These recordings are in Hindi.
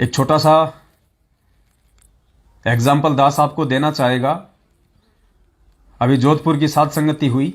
एक छोटा सा एग्जाम्पल दास आपको देना चाहेगा। अभी जोधपुर की साध संगति हुई,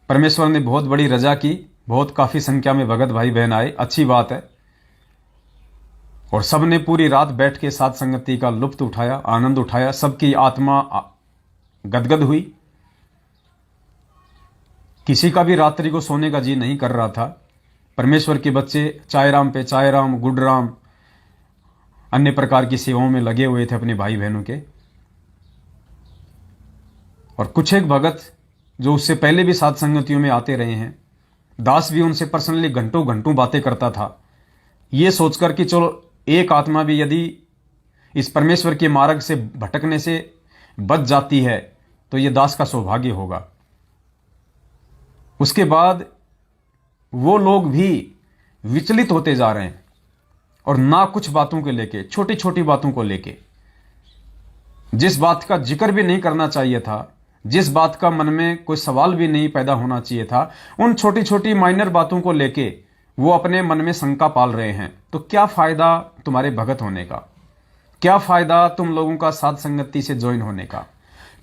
परमेश्वर ने बहुत बड़ी रजा की, बहुत काफी संख्या में भगत भाई बहन आए, अच्छी बात है। और सबने पूरी रात बैठ के साध संगति का लुत्फ उठाया, आनंद उठाया, सबकी आत्मा गदगद हुई। किसी का भी रात्रि को सोने का जी नहीं कर रहा था। परमेश्वर के बच्चे चाय राम पे चाय राम, गुड राम, अन्य प्रकार की सेवाओं में लगे हुए थे अपने भाई बहनों के। और कुछ एक भगत जो उससे पहले भी साध संगतियों में आते रहे हैं, दास भी उनसे पर्सनली घंटों घंटों बातें करता था, ये सोचकर कि चलो एक आत्मा भी यदि इस परमेश्वर के मार्ग से भटकने से बच जाती है तो ये दास का सौभाग्य होगा। उसके बाद वो लोग भी विचलित होते जा रहे हैं और ना कुछ बातों को लेके, छोटी छोटी बातों को लेके, जिस बात का जिक्र भी नहीं करना चाहिए था, जिस बात का मन में कोई सवाल भी नहीं पैदा होना चाहिए था, उन छोटी छोटी माइनर बातों को लेके वो अपने मन में शंका पाल रहे हैं। तो क्या फायदा तुम्हारे भगत होने का? क्या फायदा तुम लोगों का साध संगति से ज्वाइन होने का?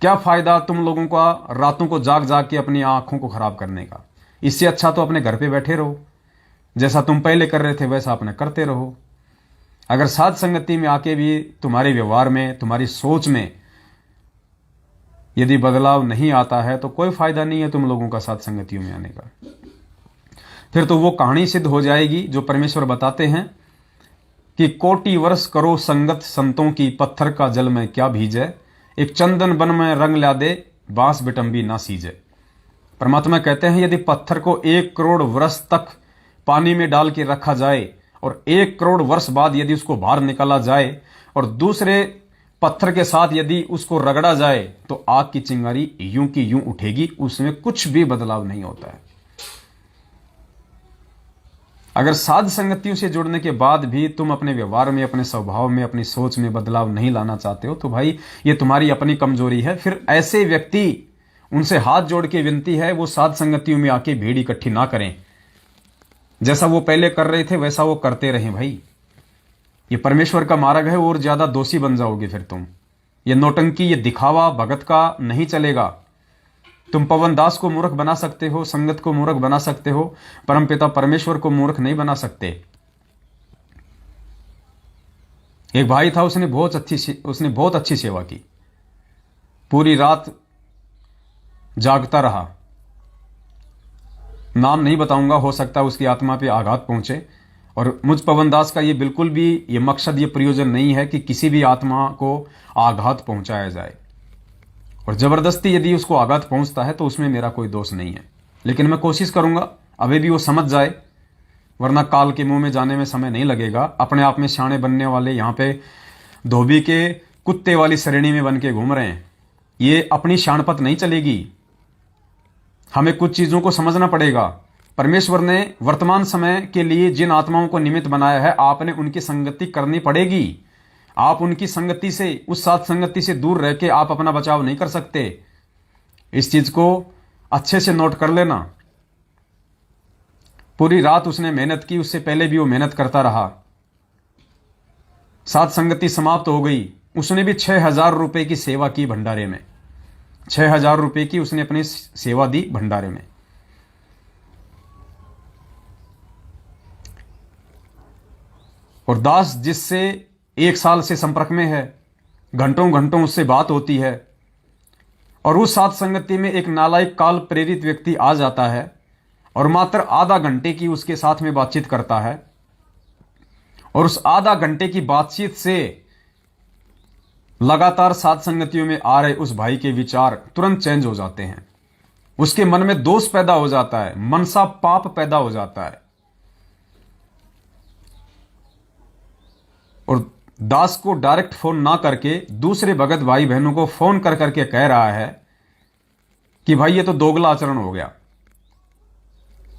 क्या फायदा तुम लोगों का रातों को जाग जाग के अपनी आंखों को खराब करने का? इससे अच्छा तो अपने घर पे बैठे रहो, जैसा तुम पहले कर रहे थे वैसा अपने करते रहो। अगर साध संगति में आके भी तुम्हारे व्यवहार में, तुम्हारी सोच में यदि बदलाव नहीं आता है तो कोई फायदा नहीं है तुम लोगों का साध संगतियों में आने का। फिर तो वो कहानी सिद्ध हो जाएगी जो परमेश्वर बताते हैं कि कोटि वर्ष करो संगत संतों की, पत्थर का जल में क्या भीजे, एक चंदन बन में रंग ला दे, बांस बिटंबी ना सीजे। परमात्मा कहते हैं यदि पत्थर को 1 करोड़ वर्ष तक पानी में डाल के रखा जाए और 1 करोड़ वर्ष बाद यदि उसको बाहर निकाला जाए और दूसरे पत्थर के साथ यदि उसको रगड़ा जाए तो आग की चिंगारी यूं की यूं उठेगी, उसमें कुछ भी बदलाव नहीं होता है। अगर साध संगतियों से जुड़ने के बाद भी तुम अपने व्यवहार में, अपने स्वभाव में, अपनी सोच में बदलाव नहीं लाना चाहते हो तो भाई ये तुम्हारी अपनी कमजोरी है। फिर ऐसे व्यक्ति, उनसे हाथ जोड़ के विनती है वो साध संगतियों में आके भीड़ इकट्ठी ना करें। जैसा वो पहले कर रहे थे वैसा वो करते रहें। भाई ये परमेश्वर का मार्ग है और ज्यादा दोषी बन जाओगे फिर तुम। ये नौटंकी, ये दिखावा भगत का नहीं चलेगा। तुम पवन दास को मूर्ख बना सकते हो, संगत को मूर्ख बना सकते हो, परमपिता परमेश्वर को मूर्ख नहीं बना सकते। एक भाई था, उसने बहुत अच्छी सेवा की, पूरी रात जागता रहा। नाम नहीं बताऊंगा, हो सकता है उसकी आत्मा पे आघात पहुंचे। और मुझ पवन दास का ये बिल्कुल भी ये मकसद, ये प्रयोजन नहीं है कि किसी भी आत्मा को आघात पहुंचाया जाए। और जबरदस्ती यदि उसको आघात पहुंचता है तो उसमें मेरा कोई दोष नहीं है। लेकिन मैं कोशिश करूंगा अभी भी वो समझ जाए, वरना काल के मुंह में जाने में समय नहीं लगेगा। अपने आप में शाणे बनने वाले यहाँ पे धोबी के कुत्ते वाली श्रेणी में बन के घूम रहे हैं। ये अपनी शाणपत नहीं चलेगी। हमें कुछ चीजों को समझना पड़ेगा। परमेश्वर ने वर्तमान समय के लिए जिन आत्माओं को निमित्त बनाया है, आपने उनकी संगति करनी पड़ेगी। आप उनकी संगति से, उस साथ संगति से दूर रह के आप अपना बचाव नहीं कर सकते। इस चीज को अच्छे से नोट कर लेना। पूरी रात उसने मेहनत की, उससे पहले भी वो मेहनत करता रहा। साथ संगति समाप्त हो गई, उसने भी 6,000 रुपए की सेवा की भंडारे में। 6,000 रुपए की उसने अपनी सेवा दी भंडारे में। और दास जिससे 1 साल से संपर्क में है, घंटों घंटों उससे बात होती है, और उस साथ संगति में एक नालायक काल प्रेरित व्यक्ति आ जाता है और मात्र आधा घंटे की उसके साथ में बातचीत करता है, और उस आधा घंटे की बातचीत से लगातार साथ संगतियों में आ रहे उस भाई के विचार तुरंत चेंज हो जाते हैं। उसके मन में दोष पैदा हो जाता है, मनसा पाप पैदा हो जाता है। और दास को डायरेक्ट फोन ना करके दूसरे भगत भाई बहनों को फोन कर करके कह रहा है कि भाई ये तो दोगला आचरण हो गया।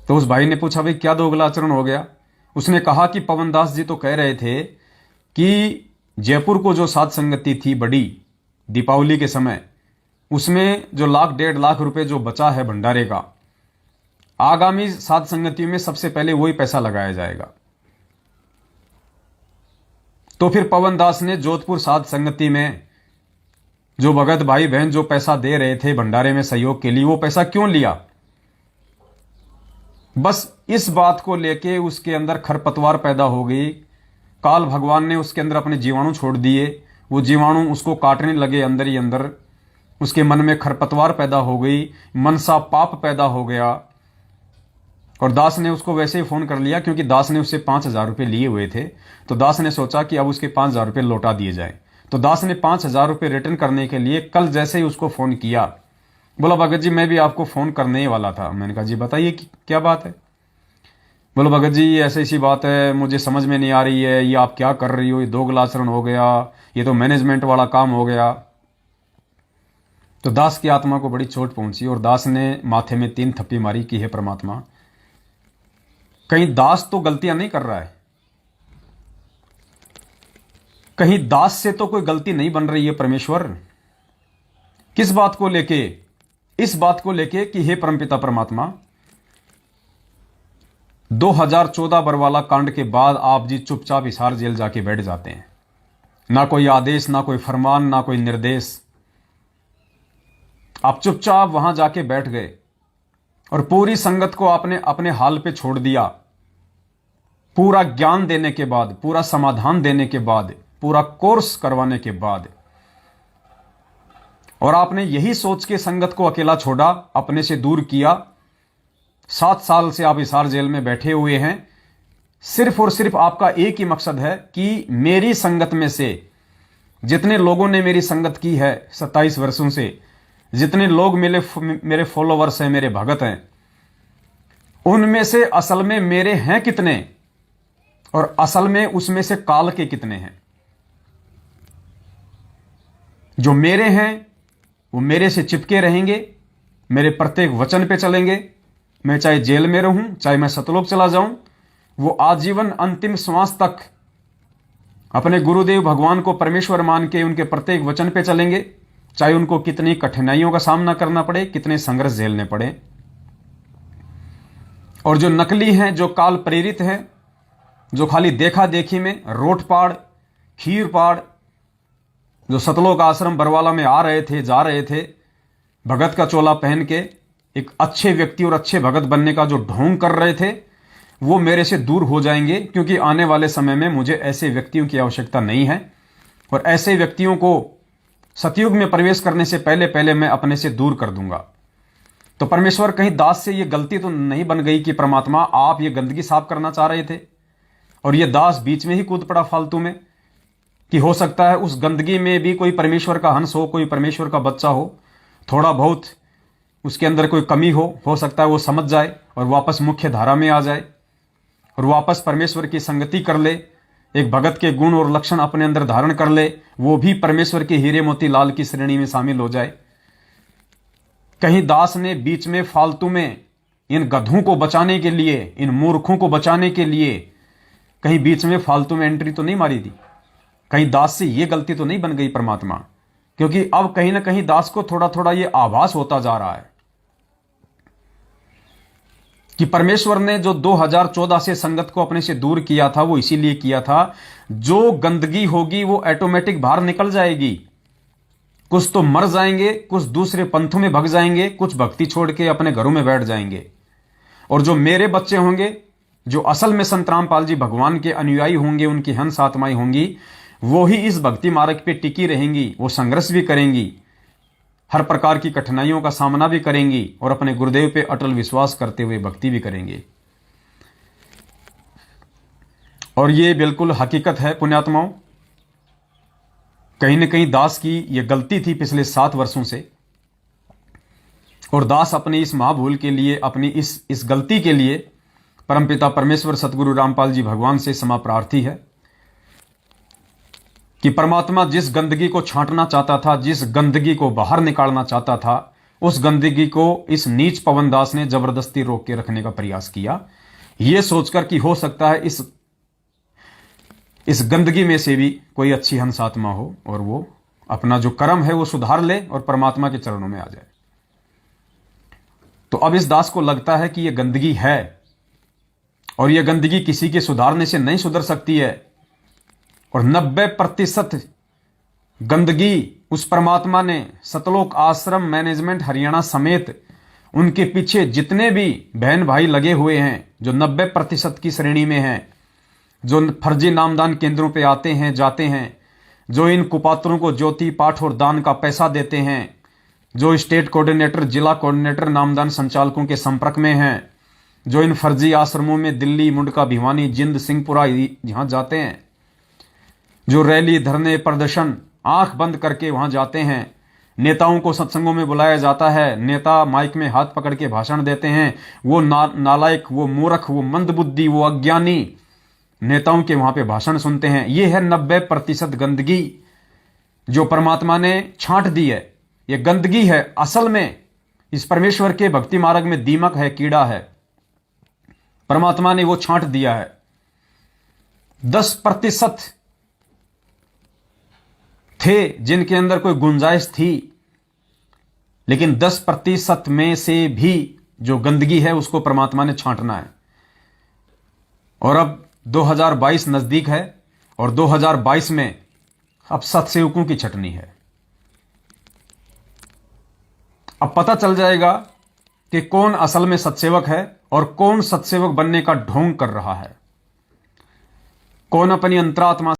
तो उस भाई ने पूछा भाई क्या दोगला आचरण हो गया? उसने कहा कि पवन दास जी तो कह रहे थे कि जयपुर को जो साध संगति थी बड़ी दीपावली के समय, उसमें जो 1,00,000-1.5 लाख रुपए जो बचा है भंडारे का, आगामी साध संगतियों में सबसे पहले वही पैसा लगाया जाएगा। तो फिर पवन दास ने जोधपुर साध संगति में जो भगत भाई बहन जो पैसा दे रहे थे भंडारे में सहयोग के लिए, वो पैसा क्यों लिया? बस इस बात को लेके उसके अंदर खरपतवार पैदा हो गई। काल भगवान ने उसके अंदर अपने जीवाणु छोड़ दिए, वो जीवाणु उसको काटने लगे अंदर ही अंदर। उसके मन में खरपतवार पैदा हो गई, मनसा पाप पैदा हो गया। और दास ने उसको वैसे ही फोन कर लिया, क्योंकि दास ने उससे 5,000 रुपये लिए हुए थे। तो दास ने सोचा कि अब उसके 5,000 रुपये लौटा दिए जाए। तो दास ने 5,000 रुपये रिटर्न करने के लिए कल जैसे ही उसको फोन किया, बोला भगत जी मैं भी आपको फोन करने ही वाला था। मैंने कहा जी बताइए क्या बात है। बोलो भगत जी ये ऐसी ऐसी बात है, मुझे समझ में नहीं आ रही है, ये आप क्या कर रही हो, ये दोगला आचरण हो गया, ये तो मैनेजमेंट वाला काम हो गया। तो दास की आत्मा को बड़ी चोट पहुंची और दास ने माथे में 3 थप्पी मारी कि हे परमात्मा, कहीं दास तो गलतियां नहीं कर रहा है, कहीं दास से तो कोई गलती नहीं बन रही है परमेश्वर। किस बात को लेके? इस बात को लेके कि हे परमपिता परमात्मा, 2014 बरवाला कांड के बाद आप जी चुपचाप हिसार जेल जाके बैठ जाते हैं, ना कोई आदेश, ना कोई फरमान, ना कोई निर्देश। आप चुपचाप वहां जाके बैठ गए और पूरी संगत को आपने अपने हाल पे छोड़ दिया। पूरा ज्ञान देने के बाद, पूरा समाधान देने के बाद, पूरा कोर्स करवाने के बाद, और आपने यही सोच के संगत को अकेला छोड़ा, अपने से दूर किया। 7 साल से आप हिसार जेल में बैठे हुए हैं। सिर्फ और सिर्फ आपका एक ही मकसद है कि मेरी संगत में से जितने लोगों ने मेरी संगत की है 27 वर्षों से, जितने लोग मेरे फॉलोवर्स हैं, मेरे भगत हैं, उनमें से असल में मेरे हैं कितने और असल में उसमें से काल के कितने हैं। जो मेरे हैं वो मेरे से चिपके रहेंगे, मेरे प्रत्येक वचन पे चलेंगे। मैं चाहे जेल में रहूं, चाहे मैं सतलोक चला जाऊं, वो आजीवन अंतिम श्वास तक अपने गुरुदेव भगवान को परमेश्वर मान के उनके प्रत्येक वचन पे चलेंगे, चाहे उनको कितनी कठिनाइयों का सामना करना पड़े, कितने संघर्ष झेलने पड़े। और जो नकली हैं, जो काल प्रेरित हैं, जो खाली देखा देखी में रोटपाड़ खीर पाड़, जो सतलोक आश्रम बरवाला में आ रहे थे, जा रहे थे, भगत का चोला पहन के एक अच्छे व्यक्ति और अच्छे भगत बनने का जो ढोंग कर रहे थे, वो मेरे से दूर हो जाएंगे। क्योंकि आने वाले समय में मुझे ऐसे व्यक्तियों की आवश्यकता नहीं है और ऐसे व्यक्तियों को सतयुग में प्रवेश करने से पहले पहले मैं अपने से दूर कर दूंगा। तो परमेश्वर, कहीं दास से ये गलती तो नहीं बन गई कि परमात्मा आप ये गंदगी साफ करना चाह रहे थे और ये दास बीच में ही कूद पड़ा फालतू में, कि हो सकता है उस गंदगी में भी कोई परमेश्वर का हंस हो, कोई परमेश्वर का बच्चा हो, थोड़ा बहुत उसके अंदर कोई कमी हो सकता है वो समझ जाए और वापस मुख्य धारा में आ जाए और वापस परमेश्वर की संगति कर ले, एक भगत के गुण और लक्षण अपने अंदर धारण कर ले, वो भी परमेश्वर के हीरे मोती लाल की श्रेणी में शामिल हो जाए। कहीं दास ने बीच में फालतू में इन गधों को बचाने के लिए, इन मूर्खों को बचाने के लिए कहीं बीच में फालतू में एंट्री तो नहीं मारी थी? कहीं दास से ये गलती तो नहीं बन गई परमात्मा? क्योंकि अब कहीं ना कहीं दास को थोड़ा थोड़ा ये आभास होता जा रहा है कि परमेश्वर ने जो 2014 से संगत को अपने से दूर किया था, वो इसीलिए किया था, जो गंदगी होगी वो ऑटोमेटिक बाहर निकल जाएगी। कुछ तो मर जाएंगे, कुछ दूसरे पंथों में भग जाएंगे, कुछ भक्ति छोड़ के अपने घरों में बैठ जाएंगे। और जो मेरे बच्चे होंगे, जो असल में संत रामपाल जी भगवान के अनुयायी होंगे, उनकी हंस आत्माएं होंगी, वो ही इस भक्ति मार्ग पे टिकी रहेंगी। वो संघर्ष भी करेंगी, हर प्रकार की कठिनाइयों का सामना भी करेंगी और अपने गुरुदेव पे अटल विश्वास करते हुए भक्ति भी करेंगे। और ये बिल्कुल हकीकत है पुण्यात्माओं। कहीं न कहीं दास की ये गलती थी पिछले 7 वर्षों से, और दास अपनी इस महाभूल के लिए, अपनी इस गलती के लिए परमपिता परमेश्वर सतगुरु रामपाल जी भगवान से क्षमा प्रार्थी है कि परमात्मा जिस गंदगी को छांटना चाहता था, जिस गंदगी को बाहर निकालना चाहता था, उस गंदगी को इस नीच पवन दास ने जबरदस्ती रोक के रखने का प्रयास किया, यह सोचकर कि हो सकता है इस गंदगी में से भी कोई अच्छी हंस आत्मा हो और वो अपना जो कर्म है वो सुधार ले और परमात्मा के चरणों में आ जाए। तो अब इस दास को लगता है कि यह गंदगी है और यह गंदगी किसी के सुधारने से नहीं सुधर सकती है और 90% गंदगी उस परमात्मा ने सतलोक आश्रम मैनेजमेंट हरियाणा समेत उनके पीछे जितने भी बहन भाई लगे हुए हैं, जो 90% की श्रेणी में हैं, जो फर्जी नामदान केंद्रों पे आते हैं जाते हैं, जो इन कुपात्रों को ज्योति पाठ और दान का पैसा देते हैं, जो स्टेट कोऑर्डिनेटर जिला कोऑर्डिनेटर नामदान संचालकों के संपर्क में हैं, जो इन फर्जी आश्रमों में दिल्ली मुंडका भिवानी जिंद सिंहपुरा यहां जाते हैं, जो रैली धरने प्रदर्शन आंख बंद करके वहां जाते हैं, नेताओं को सत्संगों में बुलाया जाता है, नेता माइक में हाथ पकड़ के भाषण देते हैं, वो नालायक, वो मूर्ख, वो मंदबुद्धि, वो अज्ञानी नेताओं के वहां पे भाषण सुनते हैं। ये है 90% गंदगी जो परमात्मा ने छांट दी है। ये गंदगी है, असल में इस परमेश्वर के भक्ति मार्ग में दीमक है, कीड़ा है, परमात्मा ने वो छांट दिया है। 10% थे जिनके अंदर कोई गुंजाइश थी, लेकिन 10% में से भी जो गंदगी है उसको परमात्मा ने छांटना है। और अब 2022 नजदीक है और 2022 में अब सत्सेवकों की छटनी है। अब पता चल जाएगा कि कौन असल में सत्सेवक है और कौन सत्सेवक बनने का ढोंग कर रहा है, कौन अपनी अंतरात्मा